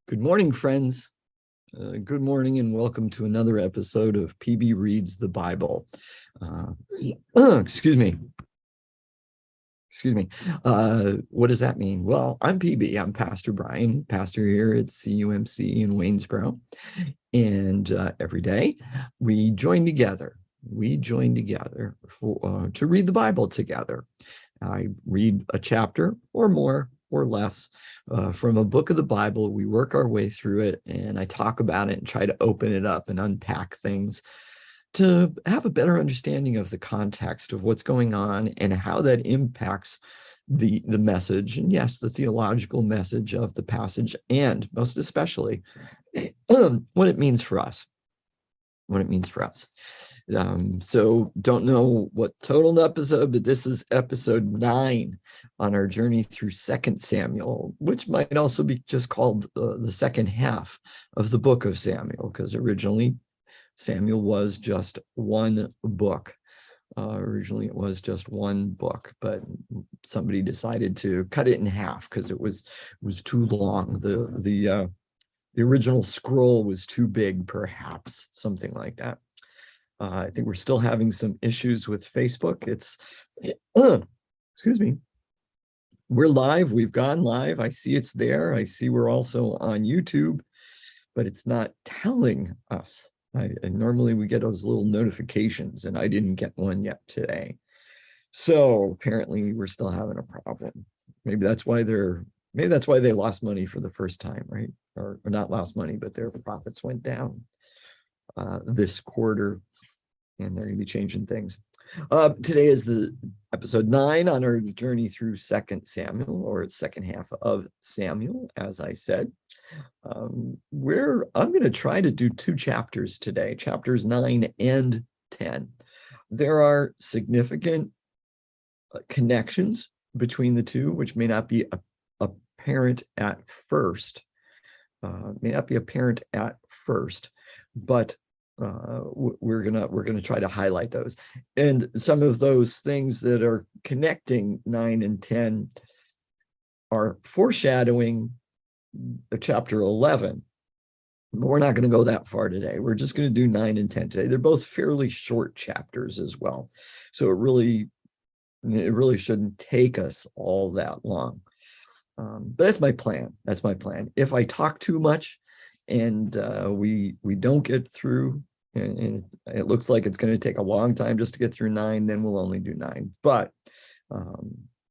Good morning, friends. Good morning and welcome to another episode of PB Reads the Bible. Excuse me. What does that mean? Well, I'm PB. I'm Pastor Brian, pastor here at CUMC in Waynesboro. And every day we join together. To read the Bible together. I read a chapter or more or less from a book of the Bible. We work our way through it, and I talk about it and try to open it up and unpack things to have a better understanding of the context of what's going on and how that impacts the message, and yes, the theological message of the passage, and most especially what it means for us. So don't know what total episode, but this is episode 9 on our journey through 2 Samuel, which might also be just called the second half of the book of Samuel, because originally Samuel was just one book. Originally it was just one book, but somebody decided to cut it in half because it was too long. The original scroll was too big, perhaps, something like that. I think we're still having some issues with Facebook. Excuse me. We're live. We've gone live. I see it's there. I see we're also on YouTube, but it's not telling us. And normally we get those little notifications, and I didn't get one yet today. So apparently we're still having a problem. Maybe that's why they lost money for the first time, right? Or not lost money, but their profits went down this quarter, and they're going to be changing things. Today is the episode 9 on our journey through 2 Samuel, or second half of Samuel, as I said. I'm going to try to do 2 chapters today, chapters 9 and 10. There are significant connections between the two, which may not be apparent at first. But we're gonna try to highlight those, and some of those things that are connecting 9 and 10 are foreshadowing chapter 11. But we're not going to go that far today. We're just going to do 9 and 10 today. They're both fairly short chapters as well, so it really shouldn't take us all that long. But that's my plan. If I talk too much and we don't get through, and it looks like it's going to take a long time just to get through 9, then we'll only do 9. But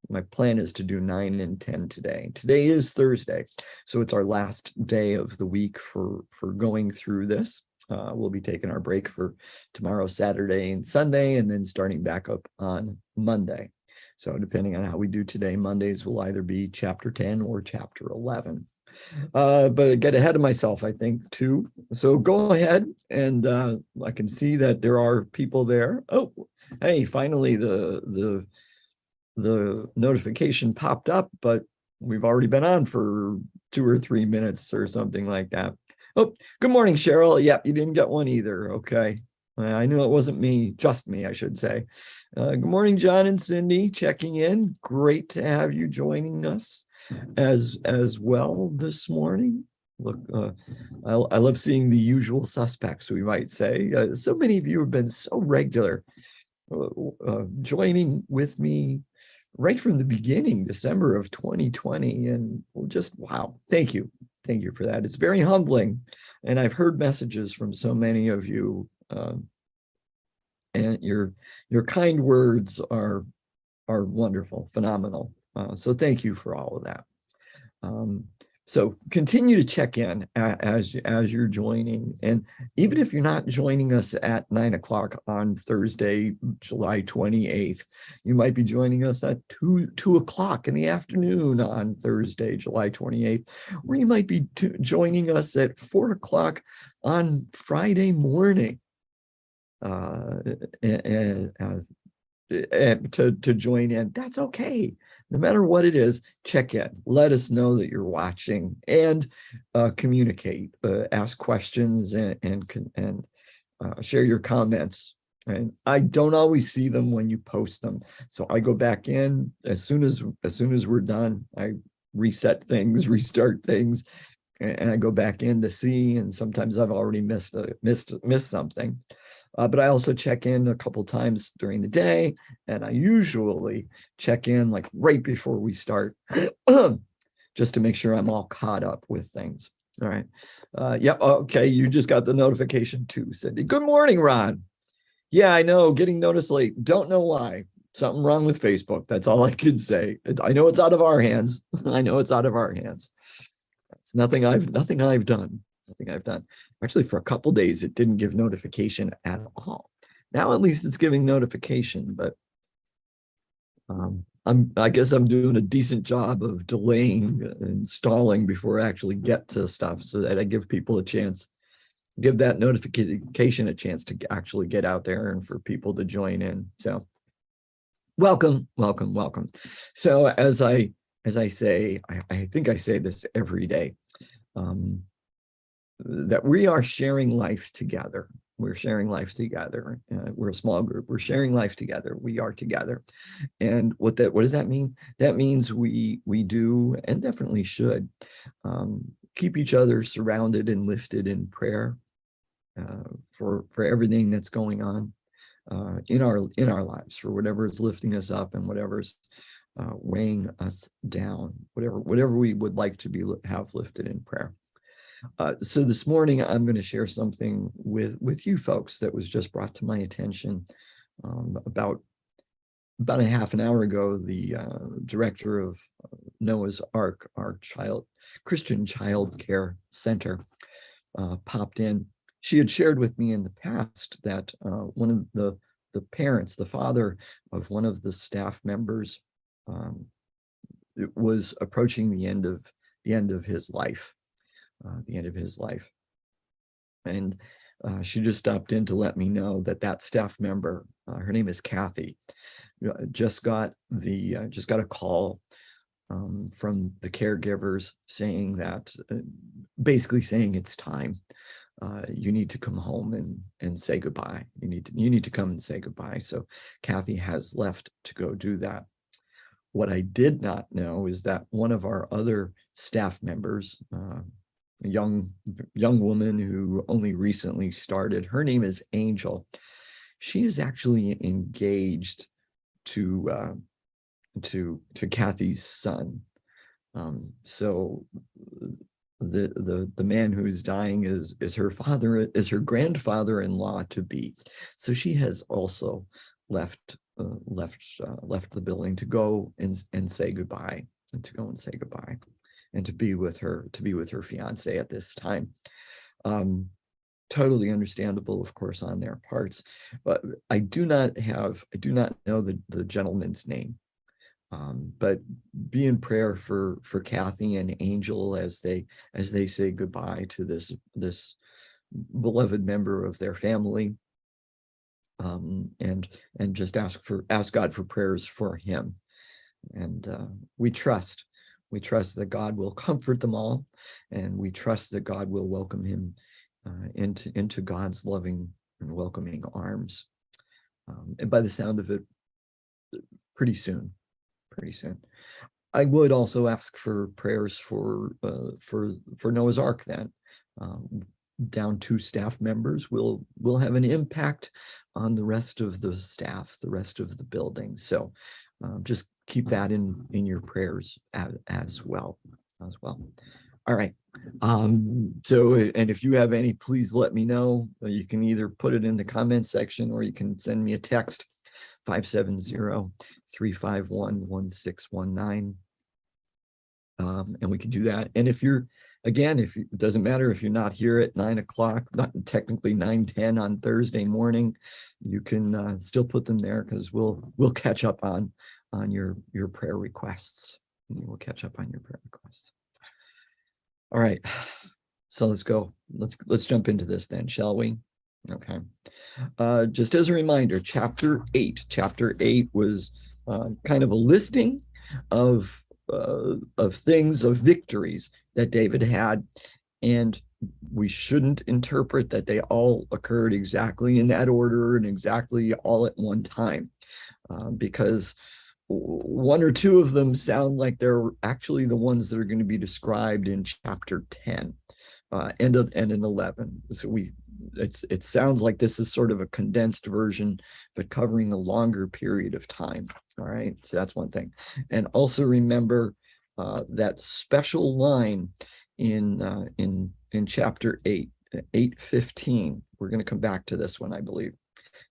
my plan is to do 9 and 10 today. Today is Thursday, so it's our last day of the week for going through this. We'll be taking our break for tomorrow, Saturday, and Sunday, and then starting back up on Monday. So depending on how we do today, Mondays will either be chapter 10 or chapter 11. But I get ahead of myself, I think, too. So go ahead, and I can see that there are people there. Oh, hey, finally the notification popped up, but we've already been on for 2 or 3 minutes or something like that. Oh, good morning, Cheryl. Yep, you didn't get one either. Okay. I knew it wasn't me, just me, I should say. Good morning, John and Cindy, checking in. Great to have you joining us as well this morning. Look, I love seeing the usual suspects, we might say. So many of you have been so regular, joining with me right from the beginning, December of 2020, and just wow, thank you for that. It's very humbling, and I've heard messages from so many of you, and your kind words are wonderful, phenomenal. So thank you for all of that. So continue to check in as you're joining, and even if you're not joining us at 9 o'clock on Thursday, July 28th, you might be joining us at 2 o'clock in the afternoon on Thursday, July 28th, or you might be joining us at 4 o'clock on Friday morning. To join in. That's okay. No matter what it is, check in. Let us know that you're watching, and communicate, ask questions, and share your comments. And I don't always see them when you post them, so I go back in as soon as we're done. I reset things, restart things, and I go back in to see, and sometimes I've already missed something. But I also check in a couple times during the day, and I usually check in like right before we start, just to make sure I'm all caught up with things. All right. Yep. Okay. You just got the notification too, Cindy. Good morning, Ron. Yeah, I know. Getting noticed late. Don't know why. Something wrong with Facebook. That's all I can say. I know it's out of our hands. I know it's out of our hands. It's nothing I've done. Nothing I've done. Actually, for a couple days, it didn't give notification at all. Now at least it's giving notification, but I guess I'm doing a decent job of delaying and stalling before I actually get to stuff, so that I give people a chance, give that notification a chance to actually get out there and for people to join in. So welcome. So as I say, I think I say this every day, that we are sharing life together. We're sharing life together. We're a small group. We're sharing life together. We are together. And what does that mean? That means we do, and definitely should, keep each other surrounded and lifted in prayer for everything that's going on in our lives, for whatever is lifting us up and whatever's weighing us down, whatever we would like to have lifted in prayer. So this morning, I'm going to share something with you folks that was just brought to my attention about a half an hour ago. The director of Noah's Ark, our Christian Child Care Center, popped in. She had shared with me in the past that one of the parents, the father of one of the staff members, was approaching the end of his life. And she just stopped in to let me know that staff member, her name is Kathy, just got a call from the caregivers saying that, basically saying it's time. You need to come home and say goodbye. You need to come and say goodbye. So Kathy has left to go do that. What I did not know is that one of our other staff members, a young woman who only recently started, her name is Angel. She is actually engaged to Kathy's son. So the man who's dying is her grandfather-in-law to be. So she has also left the building to go and say goodbye, and to be with her fiance at this time. Totally understandable, of course, on their parts, but I do not know the gentleman's name. But be in prayer for Kathy and Angel as they say goodbye to this beloved member of their family, and just ask God for prayers for him. And we trust that God will comfort them all, and we trust that God will welcome him into God's loving and welcoming arms. And by the sound of it, pretty soon. I would also ask for prayers for Noah's Ark then. Down 2 staff members will have an impact on the rest of the staff, the rest of the building. So just keep that in your prayers as well. All right. So, and if you have any, please let me know. You can either put it in the comment section, or you can send me a text, 570-351-1619. And we can do that. And if it doesn't matter if you're not here at 9 o'clock, not technically 9:10 on Thursday morning, you can still put them there, because we'll catch up on your prayer requests. We'll catch up on your prayer requests. All right, so let's go. Let's jump into this then, shall we? Okay. Just as a reminder, chapter 8 was kind of a listing of things, of victories that David had, and we shouldn't interpret that they all occurred exactly in that order and exactly all at one time, because one or two of them sound like they're actually the ones that are going to be described in chapter 10. and an 11. So it sounds like this is sort of a condensed version, but covering a longer period of time. All right, so that's one thing. And also remember that special line in chapter 8, 8:15. We're going to come back to this one, I believe.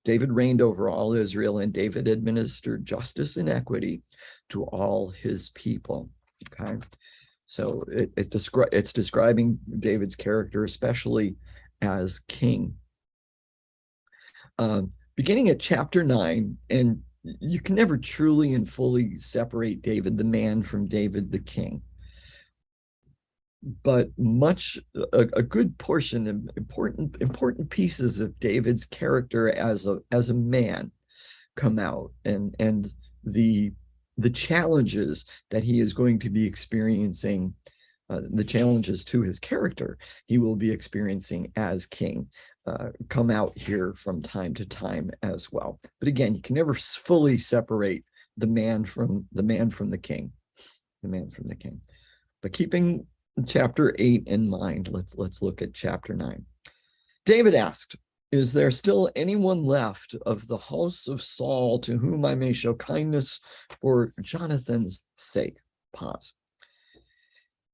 David reigned over all Israel, and David administered justice and equity to all his people. Okay, so it's describing David's character, especially as king. Beginning at chapter 9, and you can never truly and fully separate David the man from David the king. But a good portion of important pieces of David's character as a man come out, and the challenges that he is going to be experiencing, the challenges to his character he will be experiencing as king, come out here from time to time as well. But again, you can never fully separate the man from the king, the man from the king. But keeping chapter 8 in mind, let's look at chapter 9. David asked, "Is there still anyone left of the house of Saul to whom I may show kindness for Jonathan's sake?" Pause.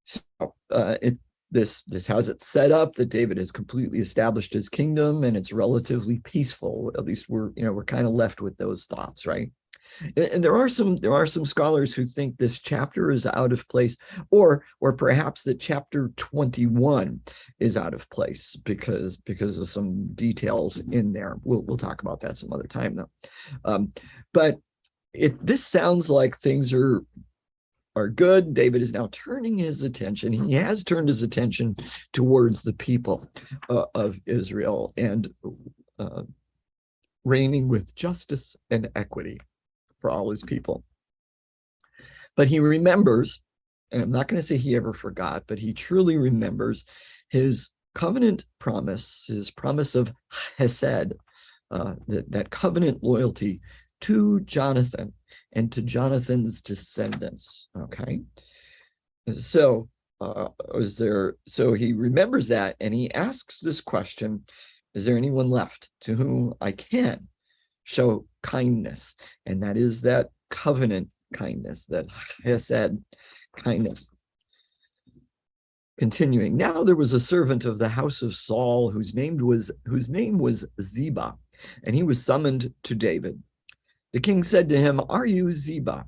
So this has it set up that David has completely established his kingdom and it's relatively peaceful. At least we're kind of left with those thoughts, right? And there are some scholars who think this chapter is out of place, or perhaps that chapter 21 is out of place because of some details in there. We'll talk about that some other time though. But this sounds like things are good. David is now turning his attention. He has turned his attention towards the people of Israel and reigning with justice and equity for all his people. But he remembers, and I'm not going to say he ever forgot, but he truly remembers his covenant promise, his promise of Hesed, that covenant loyalty to Jonathan and to Jonathan's descendants. Okay, so so he remembers that, and he asks this question: "Is there anyone left to whom I can show kindness?" And that is that covenant kindness, that Hesed kindness. Continuing, now there was a servant of the house of Saul whose name was Ziba, and he was summoned to David. The king said to him, "Are you Ziba?"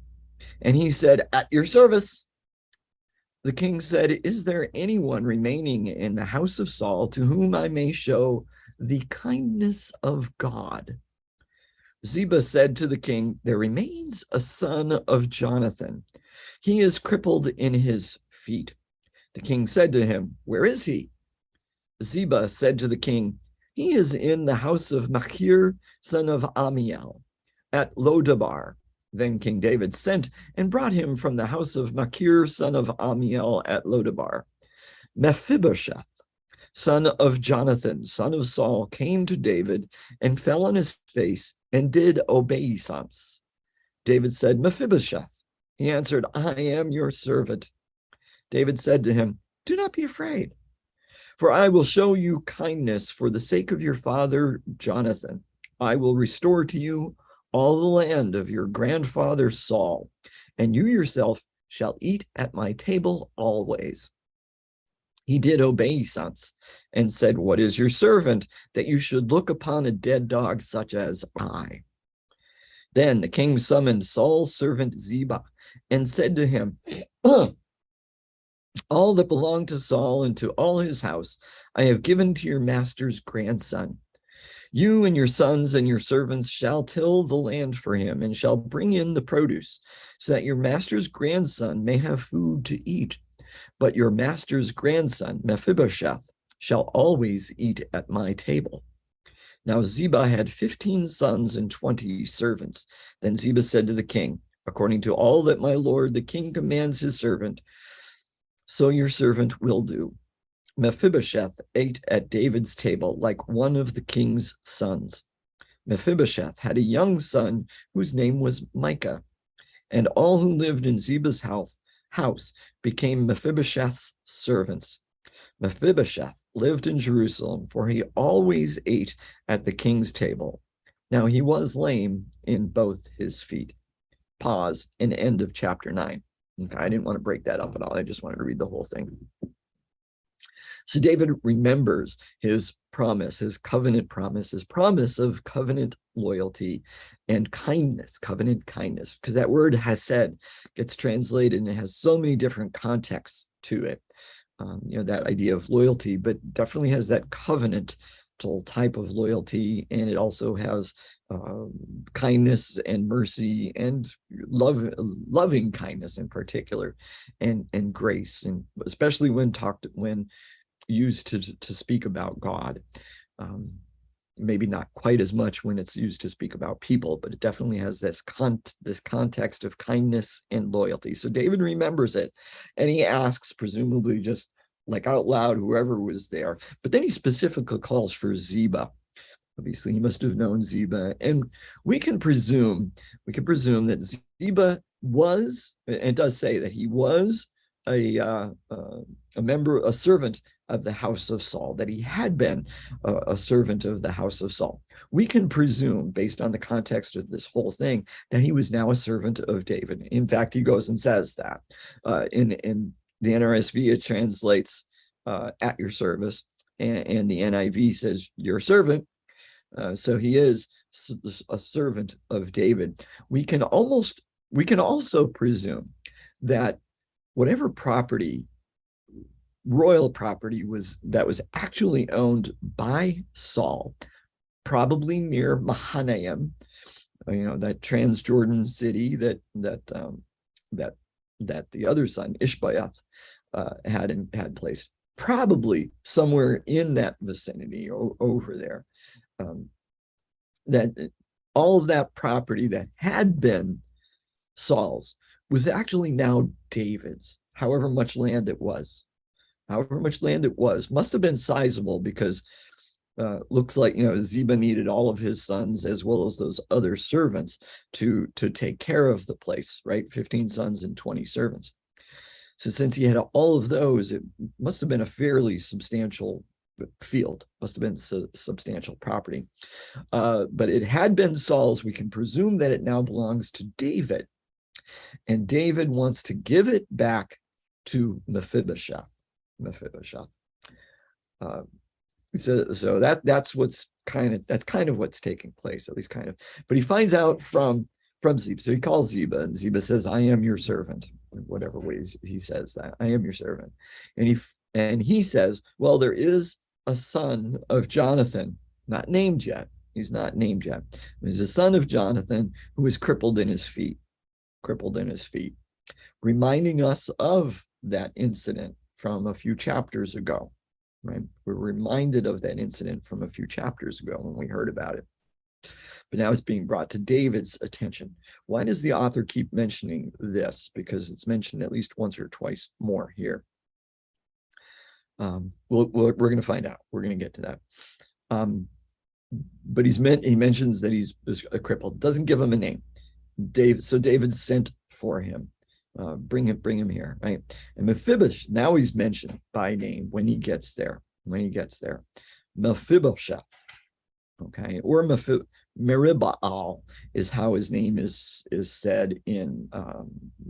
And he said, "At your service." The king said, "Is there anyone remaining in the house of Saul to whom I may show the kindness of God?" Ziba said to the king, "There remains a son of Jonathan. He is crippled in his feet." The king said to him, "Where is he?" Ziba said to the king, "He is in the house of Machir, son of Amiel, at Lodabar." Then King David sent and brought him from the house of Machir, son of Amiel, at Lodabar. Mephibosheth, son of Jonathan, son of Saul, came to David and fell on his face and did obeisance. David said, "Mephibosheth." He answered, "I am your servant." David said to him, "Do not be afraid, for I will show you kindness for the sake of your father Jonathan. I will restore to you all the land of your grandfather Saul, and you yourself shall eat at my table always." He did obeisance and said, "What is your servant that you should look upon a dead dog such as I?" Then the king summoned Saul's servant Ziba and said to him, "All that belonged to Saul and to all his house I have given to your master's grandson. You and your sons and your servants shall till the land for him and shall bring in the produce, so that your master's grandson may have food to eat. But your master's grandson, Mephibosheth, shall always eat at my table." Now Ziba had 15 sons and 20 servants. Then Ziba said to the king, "According to all that my lord the king commands his servant, so your servant will do." Mephibosheth ate at David's table like one of the king's sons. Mephibosheth had a young son whose name was Micah, and all who lived in Ziba's house became Mephibosheth's servants. Mephibosheth lived in Jerusalem, for he always ate at the king's table. Now he was lame in both his feet. Pause and end of chapter 9. Okay, I didn't want to break that up at all. I just wanted to read the whole thing. So David remembers his promise, his covenant promise, his promise of covenant loyalty and kindness, covenant kindness, because that word hesed gets translated and it has so many different contexts to it. That idea of loyalty, but definitely has that covenant type of loyalty, and it also has kindness and mercy and loving kindness in particular, and grace, and especially when used to speak about God. Maybe not quite as much when it's used to speak about people, but it definitely has this context of kindness and loyalty. So David remembers it, and he asks, presumably just like out loud, whoever was there. But then he specifically calls for Ziba. Obviously, he must have known Ziba, and we can presume that Ziba was, and does say that he was a servant of the house of Saul, that he had been a servant of the house of Saul. We can presume, based on the context of this whole thing, that he was now a servant of David. In fact, he goes and says that. In the NRSV, it translates at your service, and the NIV says your servant. So he is a servant of David. We can also presume that whatever property, royal property, was actually owned by Saul, probably near Mahanaim, that Transjordan city that the other son Ishbaal had placed, probably somewhere in that vicinity over there. That all of that property that had been Saul's was actually now David's. However much land it was must have been sizable, because looks like Ziba needed all of his sons as well as those other servants to take care of the place, right? 15 sons and 20 servants. So since he had all of those, it must have been a fairly substantial field, must have been substantial property. But it had been Saul's. We can presume that it now belongs to David, and David wants to give it back to Mephibosheth. So that's kind of what's taking place, at least kind of. But he finds out from Ziba. So he calls Ziba, and Ziba says, "I am your servant." In whatever ways he says that, "I am your servant," and he says, "Well, there is a son of Jonathan, not named yet. He's not named yet. He's a son of Jonathan who is crippled in his feet, reminding us of that incident from a few chapters ago, right? We're reminded of that incident from a few chapters ago when we heard about it. But now it's being brought to David's attention. Why does the author keep mentioning this? Because it's mentioned at least once or twice more here. We're going to find out. We're going to get to that. But he mentions that he's a cripple. Doesn't give him a name. So David sent for him. Bring him here, right? And Mephibosheth, now he's mentioned by name when he gets there. Mephibosheth, okay, or Meribaal is how his name is said in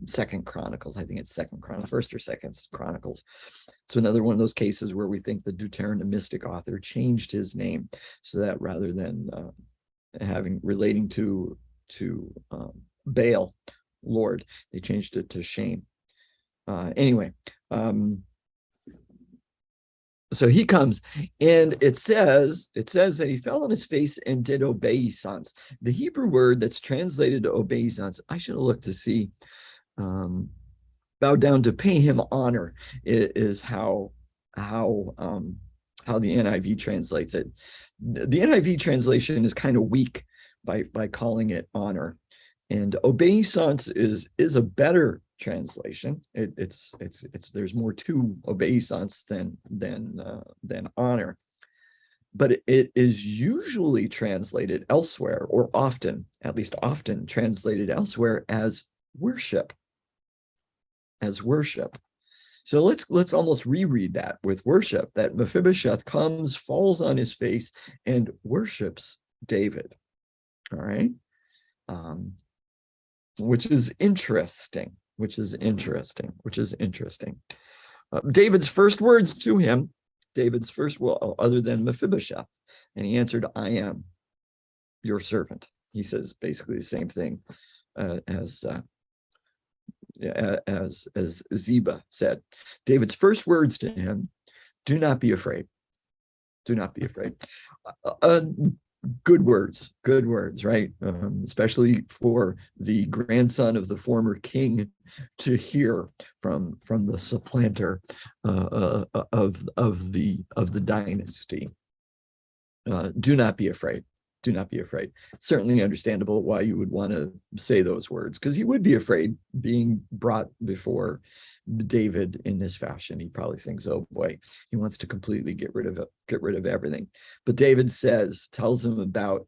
Second Chronicles. I think it's First or Second Chronicles. So another one of those cases where we think the Deuteronomistic author changed his name so that rather than relating to Baal, Lord, they changed it to Shame. Anyway, so he comes, and it says that he fell on his face and did obeisance. The Hebrew word that's translated to obeisance, I should have looked to see, bow down to pay him honor, is how the NIV translates it. The NIV translation is kind of weak by calling it honor, and obeisance is a better translation. It's there's more to obeisance than honor, but it is usually translated elsewhere, or often translated elsewhere as worship. So let's almost reread that with worship, that Mephibosheth comes, falls on his face, and worships David. All right. Which is interesting, David's first words to him, other than Mephibosheth, and he answered, I am your servant. He says basically the same thing as Ziba said. David's first words to him, do not be afraid. Do not be afraid. Good words, right? Especially for the grandson of the former king to hear from the supplanter of the dynasty. Do not be afraid. Do not be afraid. Certainly understandable why you would want to say those words, because he would be afraid being brought before David in this fashion. He probably thinks, oh boy, he wants to completely get rid of everything. But David tells him about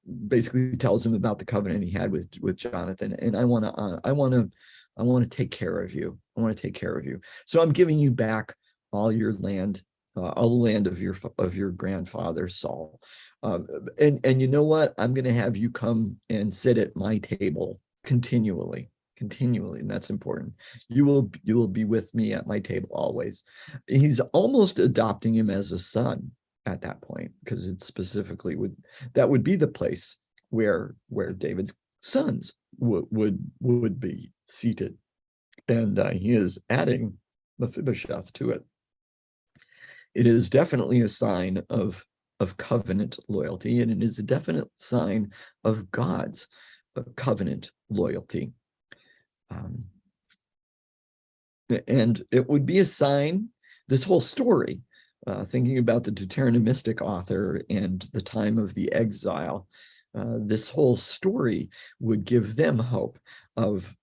the covenant he had with Jonathan, and I want to take care of you. I want to take care of you. So I'm giving you back all your land, all the land of your grandfather Saul. And you know what? I'm going to have you come and sit at my table continually, and that's important. You will be with me at my table always. He's almost adopting him as a son at that point, because it's specifically that would be the place where David's sons would be seated, and he is adding Mephibosheth to it. It is definitely a sign of covenant loyalty, and it is a definite sign of God's covenant loyalty. And it would be a sign, this whole story, thinking about the Deuteronomistic author and the time of the exile, this whole story would give them hope of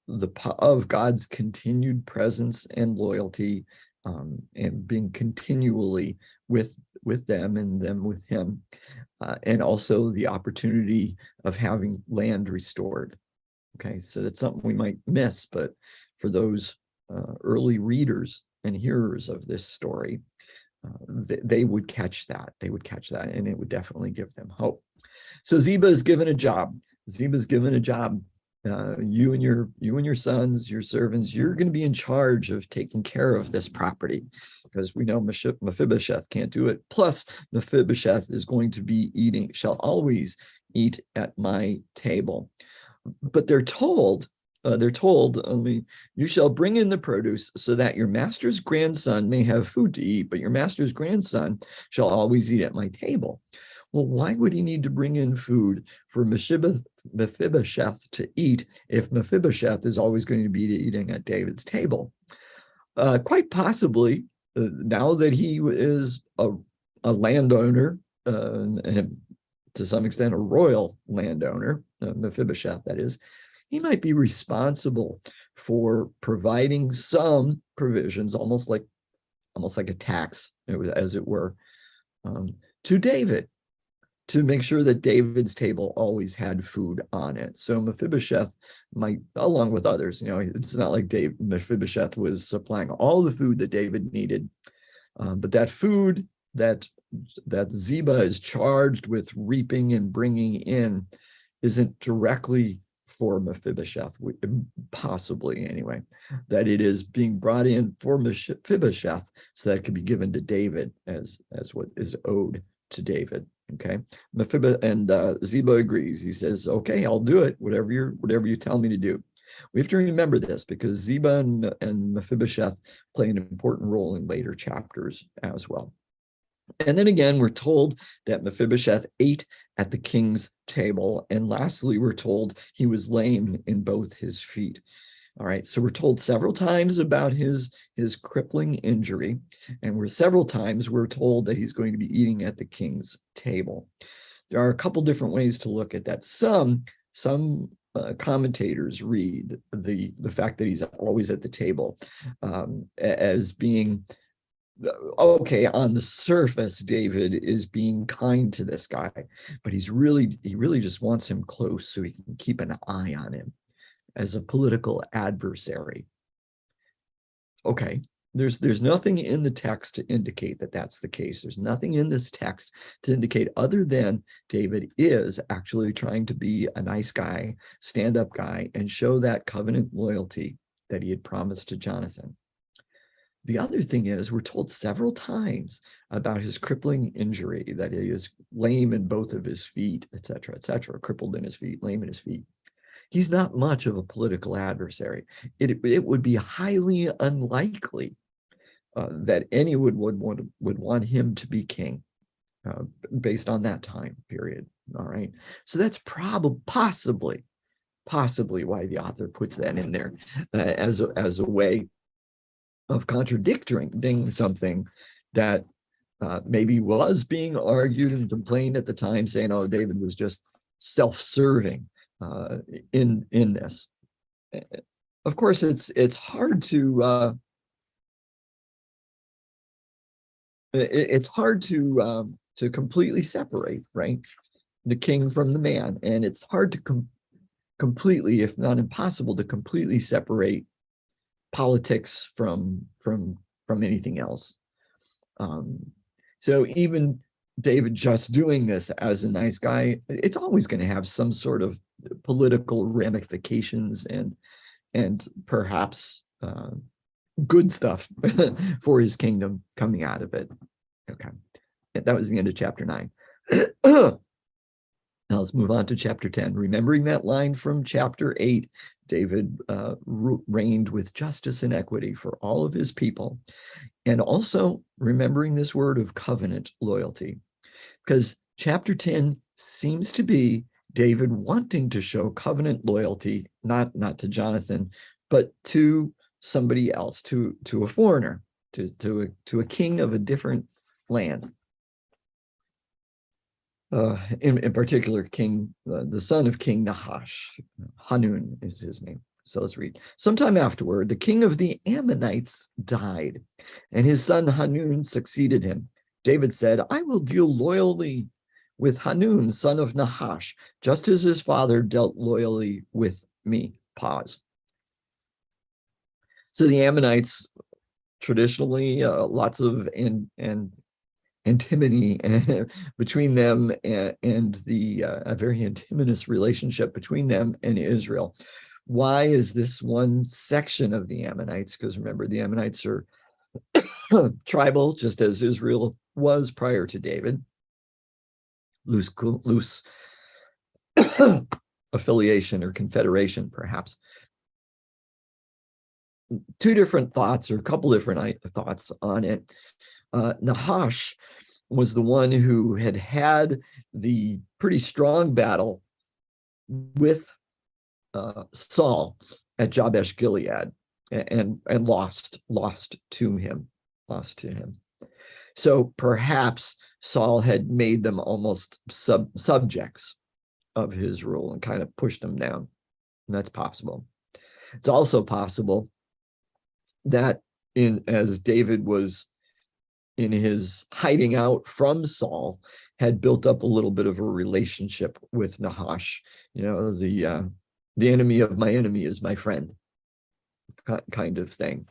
God's continued presence and loyalty, and being continually with them and them with him, and also the opportunity of having land restored. Okay, so that's something we might miss, but for those early readers and hearers of this story, they would catch that. And it would definitely give them hope. So Ziba is given a job. You and your sons, your servants, you're going to be in charge of taking care of this property, because we know Mephibosheth can't do it. Plus, Mephibosheth is going to be shall always eat at my table. But they're told, you shall bring in the produce so that your master's grandson may have food to eat, but your master's grandson shall always eat at my table. Well, why would he need to bring in food for Mephibosheth to eat if Mephibosheth is always going to be eating at David's table? Quite possibly, now that he is a landowner, and to some extent a royal landowner, Mephibosheth that is, he might be responsible for providing some provisions, almost like a tax, as it were, to David, to make sure that David's table always had food on it. So Mephibosheth might, along with others, it's not like Mephibosheth was supplying all the food that David needed, but that food that Ziba is charged with reaping and bringing in isn't directly for Mephibosheth, possibly anyway, that it is being brought in for Mephibosheth so that it can be given to David as what is owed to David. Okay, and Ziba agrees. He says, "Okay, I'll do it. Whatever you tell me to do." We have to remember this because Ziba and Mephibosheth play an important role in later chapters as well. And then again, we're told that Mephibosheth ate at the king's table. And lastly, we're told he was lame in both his feet. All right, so we're told several times about his crippling injury, and several times we're told that he's going to be eating at the king's table. There are a couple different ways to look at that. Some commentators read the fact that he's always at the table as being, okay, on the surface, David is being kind to this guy, but he really just wants him close so he can keep an eye on him as a political adversary. Okay, There's nothing in the text to indicate that that's the case. There's nothing in this text to indicate other than David is actually trying to be a nice guy, stand-up guy, and show that covenant loyalty that he had promised to Jonathan. The other thing is, we're told several times about his crippling injury, that he is lame in both of his feet, et cetera, crippled in his feet, lame in his feet. He's not much of a political adversary. It would be highly unlikely that anyone would want him to be king based on that time period. All right. So that's possibly why the author puts that in there as a way of contradicting something that maybe was being argued and complained at the time, saying, oh, David was just self-serving in this. Of course, it's hard to completely separate, right, the king from the man, and it's hard to completely, if not impossible, to completely separate politics from anything else. So even David just doing this as a nice guy, it's always going to have some sort of political ramifications and perhaps good stuff for his kingdom coming out of it. Okay, that was the end of chapter 9. Now let's move on to chapter 10. Remembering that line from chapter 8, David reigned with justice and equity for all of his people. And also remembering this word of covenant loyalty, because chapter 10 seems to be David wanting to show covenant loyalty, not to Jonathan, but to somebody else, to a foreigner, to a king of a different land. In particular, the son of King Nahash. Hanun is his name. So let's read. Sometime afterward, the king of the Ammonites died, and his son Hanun succeeded him. David said, I will deal loyally with Hanun, son of Nahash, just as his father dealt loyally with me. Pause. So the Ammonites, traditionally, lots of antimony between them and a very antimonous relationship between them and Israel. Why is this one section of the Ammonites? Because remember, the Ammonites are tribal, just as Israel was prior to David. Loose affiliation or confederation, perhaps. Two different thoughts, or a couple different thoughts on it. Nahash was the one who had the pretty strong battle with Saul at Jabesh Gilead, and lost to him. So perhaps Saul had made them almost subjects of his rule and kind of pushed them down. And that's possible. It's also possible that as David was in his hiding out from Saul, had built up a little bit of a relationship with Nahash. The enemy of my enemy is my friend, kind of thing.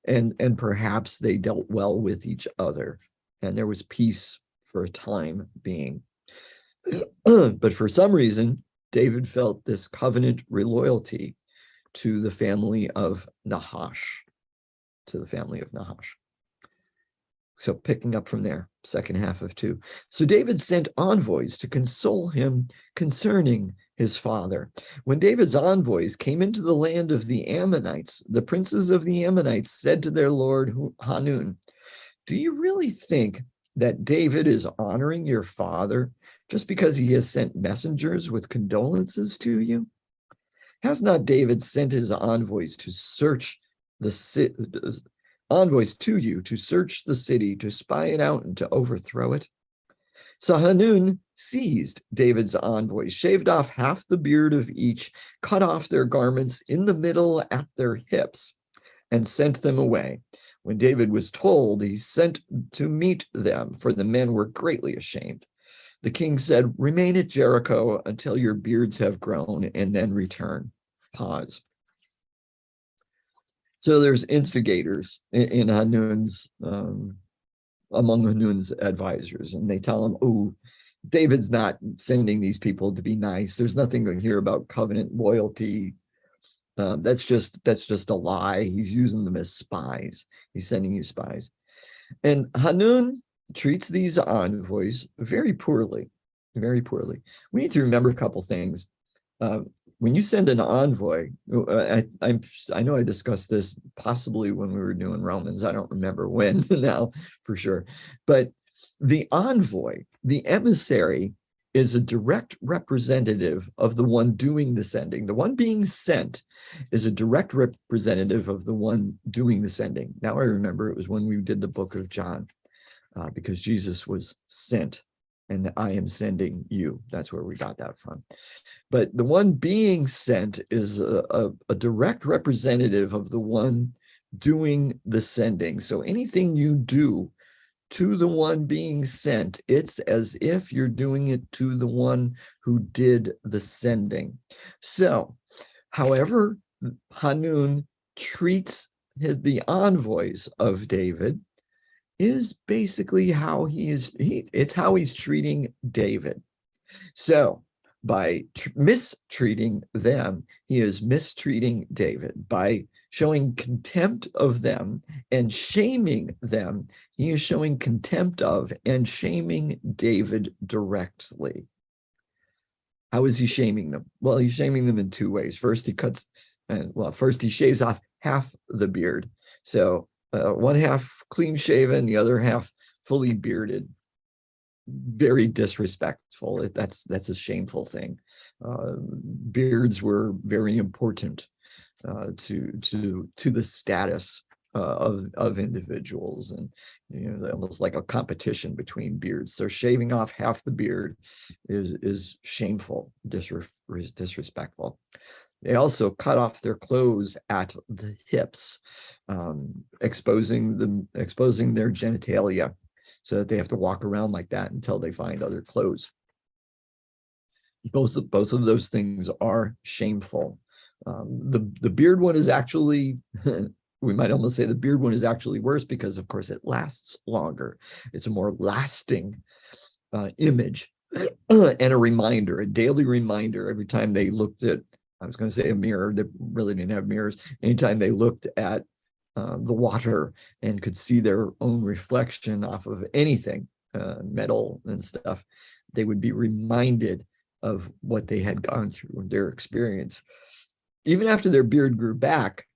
And perhaps they dealt well with each other, and there was peace for a time being. But for some reason, David felt this covenant loyalty to the family of Nahash, So picking up from there, second half of 2. So David sent envoys to console him concerning his father. When David's envoys came into the land of the Ammonites, the princes of the Ammonites said to their lord Hanun, do you really think that David is honoring your father just because he has sent messengers with condolences to you? Has not David sent his envoys to search the city? Envoys to you to search the city, to spy it out, and to overthrow it? So Hanun seized David's envoys, shaved off half the beard of each, cut off their garments in the middle at their hips, and sent them away. When David was told, he sent to meet them, for the men were greatly ashamed. The king said, remain at Jericho until your beards have grown, and then return. Pause. So there's instigators in Hanun's, among Hanun's advisors, and they tell him, oh, David's not sending these people to be nice. There's nothing to hear about covenant loyalty. That's just a lie. He's using them as spies. He's sending you spies. And Hanun treats these envoys very poorly, very poorly. We need to remember a couple things. When you send an envoy, I know I discussed this possibly when we were doing Romans. I don't remember when now for sure. But the envoy, the emissary, is a direct representative of the one doing the sending. The one being sent is a direct representative of the one doing the sending. Now I remember it was when we did the book of John, because Jesus was sent and I am sending you. That's where we got that from. But the one being sent is a direct representative of the one doing the sending. So anything you do to the one being sent, it's as if you're doing it to the one who did the sending. So, however Hanun treats the envoys of David is basically how it's how he's treating David. So by mistreating them, he is mistreating David. By showing contempt of them and shaming them, he is showing contempt of and shaming David directly. How is he shaming them? Well, he's shaming them in two ways. First, first he shaves off half the beard. So one half clean shaven, the other half fully bearded. Very disrespectful. That's a shameful thing. Beards were very important to the status of individuals, and almost like a competition between beards. So shaving off half the beard is shameful, disrespectful. They also cut off their clothes at the hips, exposing their genitalia, so that they have to walk around like that until they find other clothes. Both of those things are shameful. The beard one is actually, we might almost say the beard one is actually worse because, of course, it lasts longer. It's a more lasting image and a reminder, a daily reminder every time they looked at, I was going to say a mirror, they really didn't have mirrors. Anytime they looked at the water and could see their own reflection off of anything, metal and stuff, they would be reminded of what they had gone through, their experience. Even after their beard grew back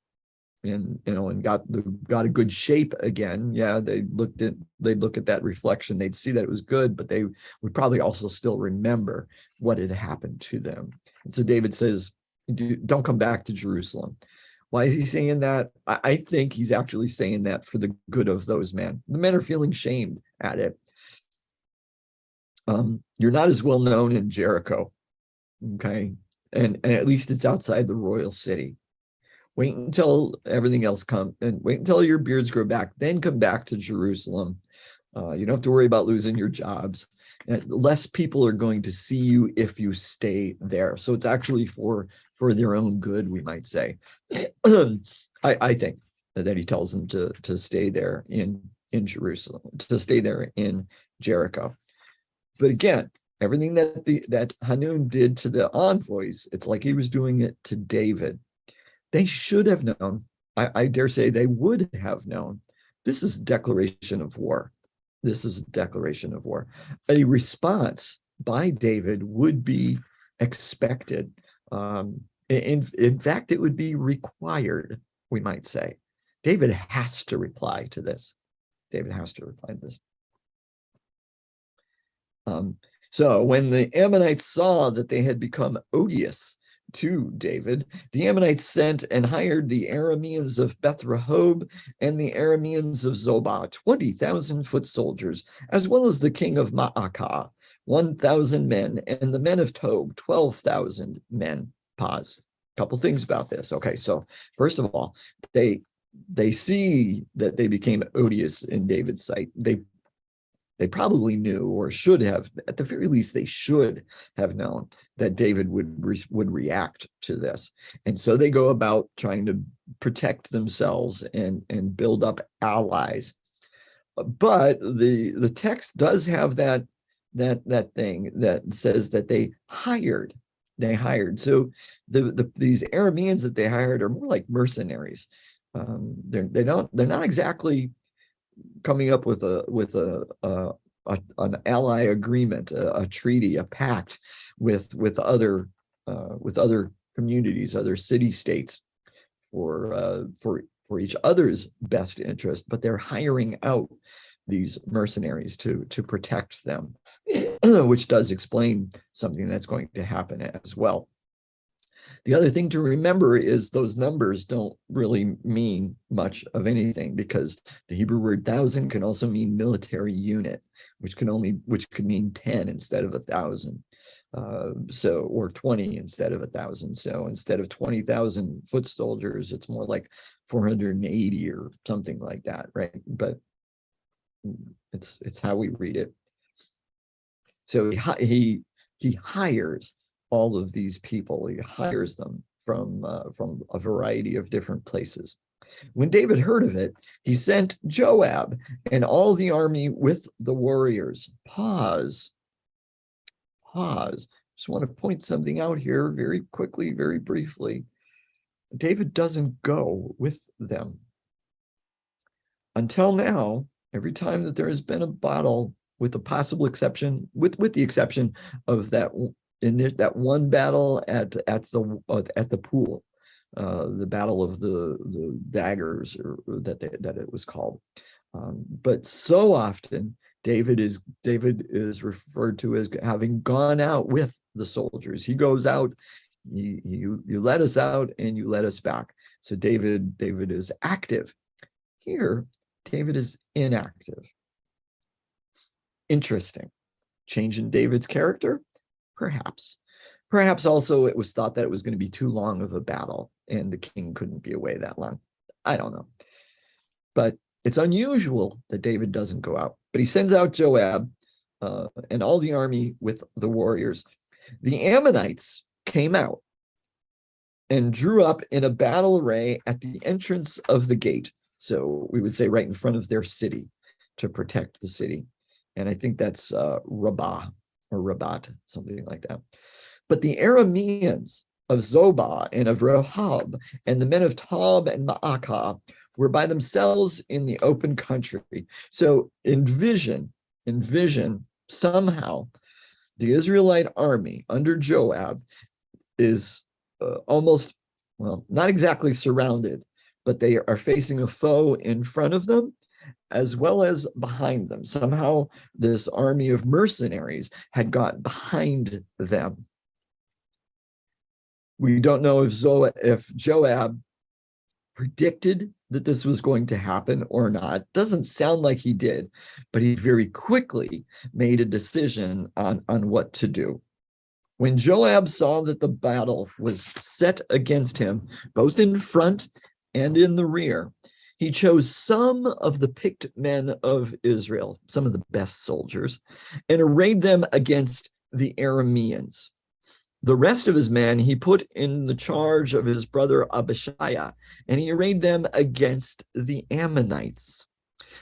and got a good shape again, yeah, they'd look at that reflection, they'd see that it was good, but they would probably also still remember what had happened to them. And so David says, don't come back to Jerusalem. Why is he saying that? I think he's actually saying that for the good of those men. The men are feeling shamed at it. You're not as well known in Jericho, okay? And at least it's outside the royal city. Wait until everything else comes, and wait until your beards grow back, then come back to Jerusalem. You don't have to worry about losing your jobs. Less people are going to see you if you stay there. So it's actually for their own good, we might say. I think that he tells them to stay there in Jerusalem, to stay there in Jericho. But again, everything that Hanun did to the envoys, it's like he was doing it to David. They should have known. I dare say they would have known. This is a declaration of war. This is a declaration of war. A response by David would be expected. In fact, it would be required, we might say. David has to reply to this. David has to reply to this. So when the Ammonites saw that they had become odious to David, the Ammonites sent and hired the Arameans of Beth Rehob and the Arameans of Zobah, 20,000 foot soldiers, as well as the king of Maacah, 1,000 men, and the men of Tob, 12,000 men. Pause. A couple things about this. Okay, so first of all, they see that they became odious in David's sight. They probably knew, or should have, at the very least, they should have known that David would react to this. And so they go about trying to protect themselves and build up allies. But the text does have that thing that says that they hired. So these Arameans that they hired are more like mercenaries. They're not exactly coming up with an ally agreement, a treaty, a pact with other communities, other city states for each other's best interest, but they're hiring out these mercenaries to protect them, which does explain something that's going to happen as well. The other thing to remember is those numbers don't really mean much of anything, because the Hebrew word 1,000 can also mean military unit, which could mean 10 instead of 1,000. Or 20 instead of 1,000. So instead of 20,000 foot soldiers, it's more like 480 or something like that, right? But it's how we read it. So he hires all of these people. He hires them from a variety of different places. When David heard of it, he sent Joab and all the army with the warriors. Pause. Just want to point something out here very quickly, very briefly. David doesn't go with them. Until now, every time that there has been a battle, with the possible exception, with the exception of that one battle at the pool, the battle of the daggers, or that it was called. But so often David is referred to as having gone out with the soldiers. He goes out, you let us out and you let us back. So David is active. Here, David is inactive. Interesting. Change in David's character? Perhaps. Perhaps also it was thought that it was going to be too long of a battle and the king couldn't be away that long. I don't know. But it's unusual that David doesn't go out. But he sends out Joab and all the army with the warriors. The Ammonites came out and drew up in a battle array at the entrance of the gate. So we would say right in front of their city, to protect the city. And I think that's Rabbah or Rabat, something like that. But the Arameans of Zobah and of Rehob and the men of Tob and Maacah were by themselves in the open country. So envision somehow the Israelite army under Joab is almost, well, not exactly surrounded, but they are facing a foe in front of them as well as behind them. Somehow this army of mercenaries had got behind them. We don't know if Joab predicted that this was going to happen or not. Doesn't sound like he did, but he very quickly made a decision on what to do. When Joab saw that the battle was set against him, both in front and in the rear, he chose some of the picked men of Israel, some of the best soldiers, and arrayed them against the Arameans. The rest of his men he put in the charge of his brother Abishai, and he arrayed them against the Ammonites.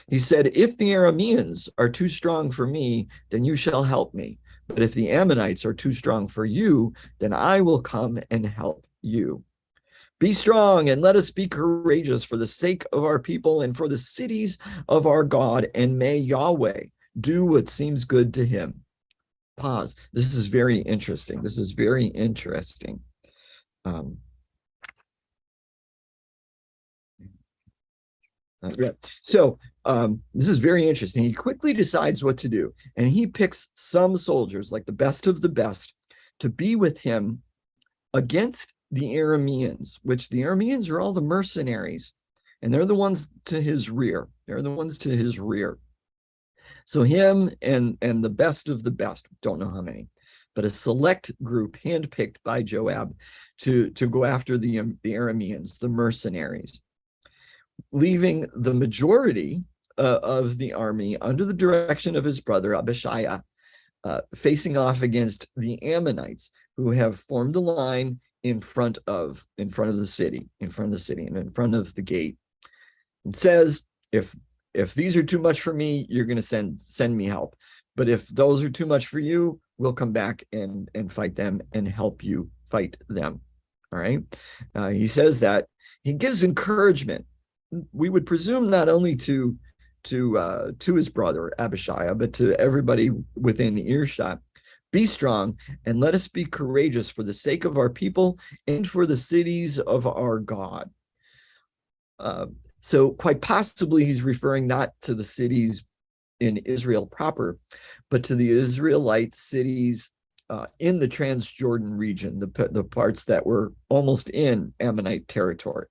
He said, "If the Arameans are too strong for me, then you shall help me. But if the Ammonites are too strong for you, then I will come and help you. Be strong and let us be courageous for the sake of our people and for the cities of our God, and may Yahweh do what seems good to him." Pause. This is very interesting. So this is very interesting. He quickly decides what to do, and he picks some soldiers, like the best of the best, to be with him against the Arameans, which the Arameans are all the mercenaries, and they're the ones to his rear. So him and the best of the best, don't know how many, but a select group handpicked by Joab to go after the Arameans, the mercenaries, leaving the majority of the army under the direction of his brother Abishai, facing off against the Ammonites, who have formed a line in front of the city, and in front of the gate. It says, if these are too much for me, you're going to send me help. But if those are too much for you, we'll come back and fight them and help you fight them. All right. He says that. He gives encouragement. We would presume not only to his brother Abishai, but to everybody within earshot. Be strong and let us be courageous for the sake of our people and for the cities of our God. So quite possibly he's referring not to the cities in Israel proper, but to the Israelite cities in the Transjordan region, the parts that were almost in Ammonite territory,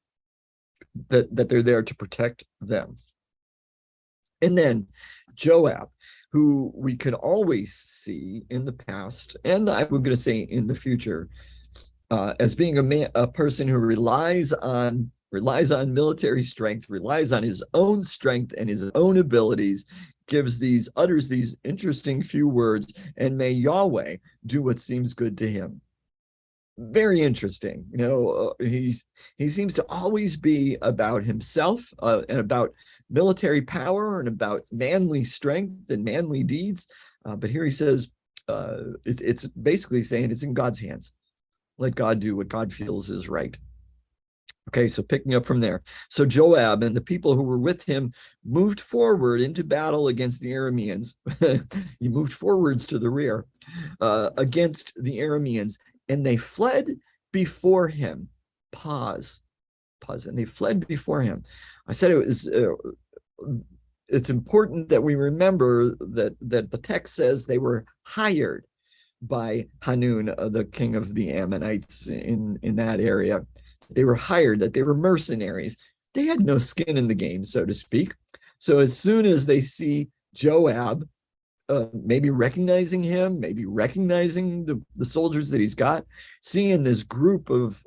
that they're there to protect them. And then Joab, who we could always see in the past, and I'm going to say in the future, as being a person who relies on military strength, relies on his own strength and his own abilities, utters these interesting few words, and may Yahweh do what seems good to him. Very interesting. He seems to always be about himself and about military power and about manly strength and manly deeds. But here he says, it's basically saying it's in God's hands. Let God do what God feels is right. Okay, so picking up from there. So Joab and the people who were with him moved forward into battle against the Arameans. He moved forwards to the rear against the Arameans, and they fled before him. Pause. And they fled before him. I said it was. It's important that we remember that the text says they were hired by Hanun, the king of the Ammonites in that area. They were hired, that they were mercenaries. They had no skin in the game, so to speak. So as soon as they see Joab, maybe recognizing him, maybe recognizing the soldiers that he's got, seeing this group of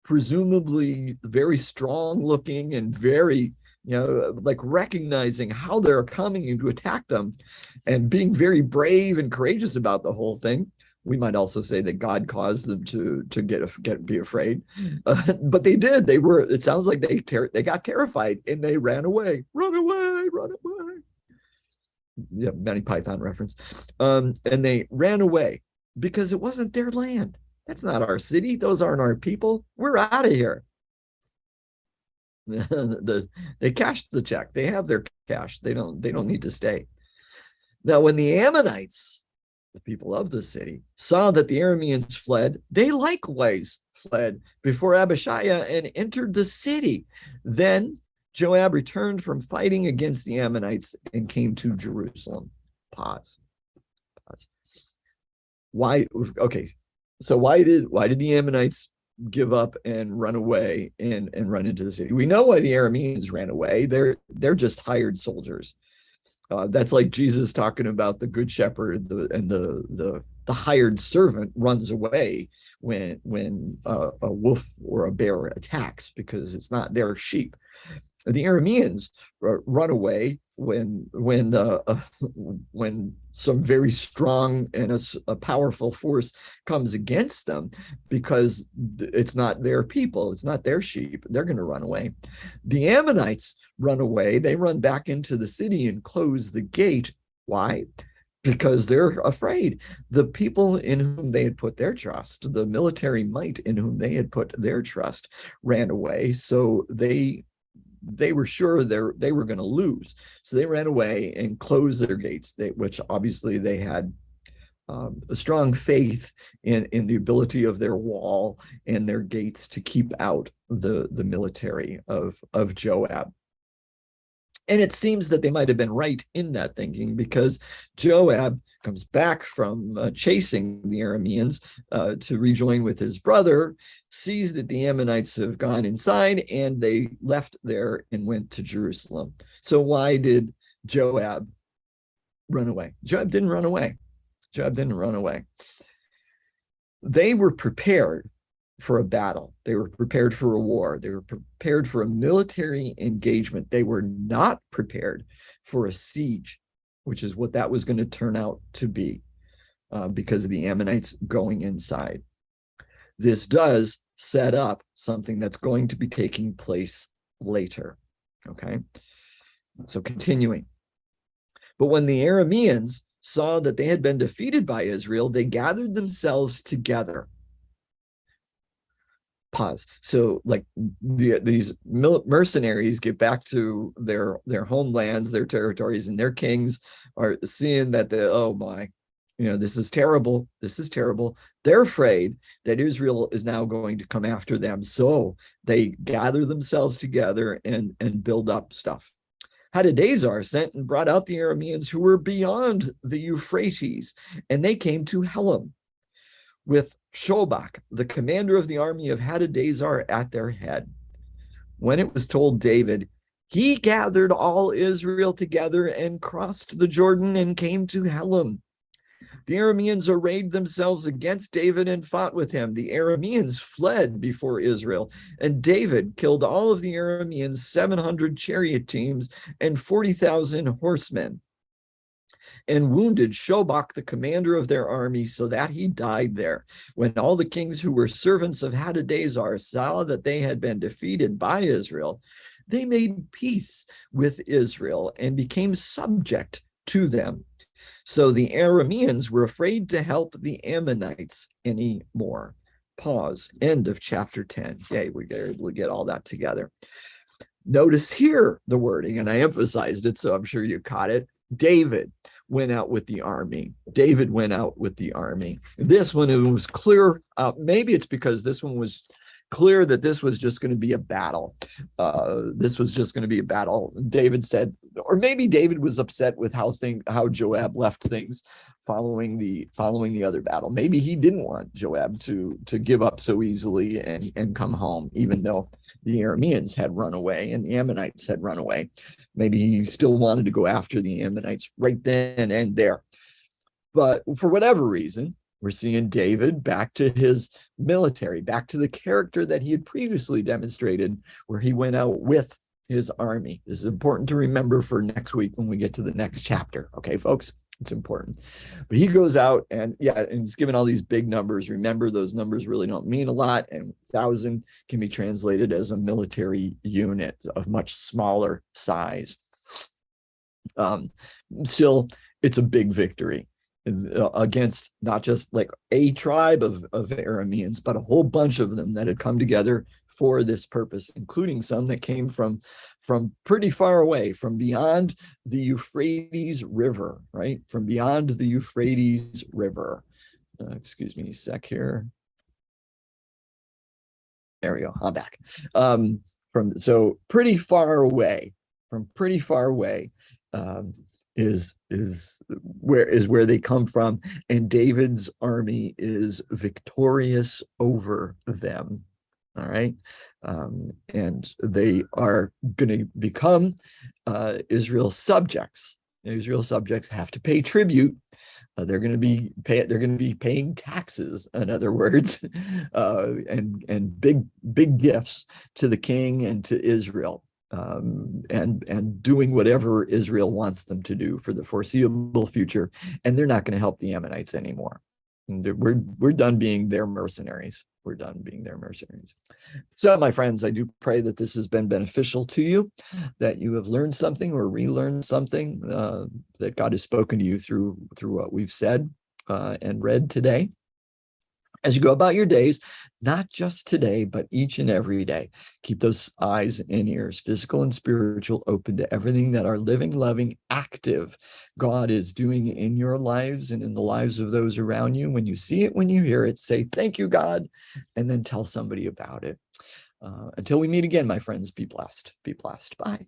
presumably very strong looking and very, like recognizing how they're coming to attack them and being very brave and courageous about the whole thing. We might also say that God caused them to be afraid, but they did. It sounds like they got terrified and they ran away. Run away! Yeah, Monty Python reference. And they ran away because it wasn't their land. That's not our city. Those aren't our people. We're out of here. They cashed the check. They have their cash. They don't need to stay. Now, when the Ammonites, the people of the city, saw that the Arameans fled, they likewise fled before Abishai and entered the city. Then Joab returned from fighting against the Ammonites and came to Jerusalem. Pause. Why? Okay, so why did the Ammonites give up and run away and run into the city? We know why the Arameans ran away. They're just hired soldiers. That's like Jesus talking about the good shepherd and the hired servant runs away when a wolf or a bear attacks because it's not their sheep. The Arameans run away when some very strong and a powerful force comes against them because it's not their people, it's not their sheep. They're going to run away. The Ammonites run away. They run back into the city and close the gate. Why? Because they're afraid. The people in whom they had put their trust, the military might in whom they had put their trust, ran away. So they were sure they were going to lose. So they ran away and closed their gates, which obviously they had a strong faith in the ability of their wall and their gates to keep out the military of Joab. And it seems that they might have been right in that thinking because Joab comes back from chasing the Arameans to rejoin with his brother, sees that the Ammonites have gone inside, and they left there and went to Jerusalem. So why did Joab run away? Joab didn't run away. They were prepared for a battle. They were prepared for a war. They were prepared for a military engagement. They were not prepared for a siege, which is what that was going to turn out to be because of the Ammonites going inside. This does set up something that's going to be taking place later. Okay, so continuing. But when the Arameans saw that they had been defeated by Israel, they gathered themselves together. Pause. So like these mercenaries get back to their homelands, their territories, and their kings are seeing that oh my, this is terrible. This is terrible. They're afraid that Israel is now going to come after them. So they gather themselves together and build up stuff. Hadadezer sent and brought out the Arameans who were beyond the Euphrates, and they came to Helam with Shobach, the commander of the army of Hadadezer, at their head. When it was told David, he gathered all Israel together and crossed the Jordan and came to Helam. The Arameans arrayed themselves against David and fought with him. The Arameans fled before Israel, and David killed all of the Arameans, 700 chariot teams and 40,000 horsemen, and wounded Shobach, the commander of their army, so that he died there. When all the kings who were servants of Hadadezer saw that they had been defeated by Israel, they made peace with Israel and became subject to them. So the Arameans were afraid to help the Ammonites anymore. Pause. End of chapter 10. Yay, we were able to get all that together. Notice here the wording, and I emphasized it, so I'm sure you caught it. David went out with the army. David went out with the army. This one, it was clear. Maybe it's because this one was clear that this was just going to be a battle. This was just going to be a battle. David said, or maybe David was upset with how Joab left things following the other battle. Maybe he didn't want Joab to give up so easily and come home, even though the Arameans had run away and the Ammonites had run away. Maybe he still wanted to go after the Ammonites right then and there. But for whatever reason, we're seeing David back to his military, back to the character that he had previously demonstrated, where he went out with his army. This is important to remember for next week when we get to the next chapter. Okay, folks, it's important. But he goes out and he's given all these big numbers. Remember, those numbers really don't mean a lot. And 1,000 can be translated as a military unit of much smaller size. Still, it's a big victory against not just like a tribe of Arameans, but a whole bunch of them that had come together for this purpose, including some that came from pretty far away, from beyond the Euphrates River, right? From beyond the Euphrates River. Excuse me a sec here. There we go. I'm back. So pretty far away, is where they come from, and David's army is victorious over them. All right, and they are going to become Israel's subjects. Israel's subjects have to pay tribute. They're going to be paying taxes, in other words, and big gifts to the king and to Israel. And doing whatever Israel wants them to do for the foreseeable future, and they're not going to help the Ammonites anymore. We're done being their mercenaries. We're done being their mercenaries. So, my friends, I do pray that this has been beneficial to you, that you have learned something or relearned something, that God has spoken to you through what we've said and read today. As you go about your days, not just today, but each and every day, keep those eyes and ears, physical and spiritual, open to everything that our living, loving, active God is doing in your lives and in the lives of those around you. When you see it, when you hear it, say, thank you, God, and then tell somebody about it. Until we meet again, my friends, be blessed. Be blessed. Bye.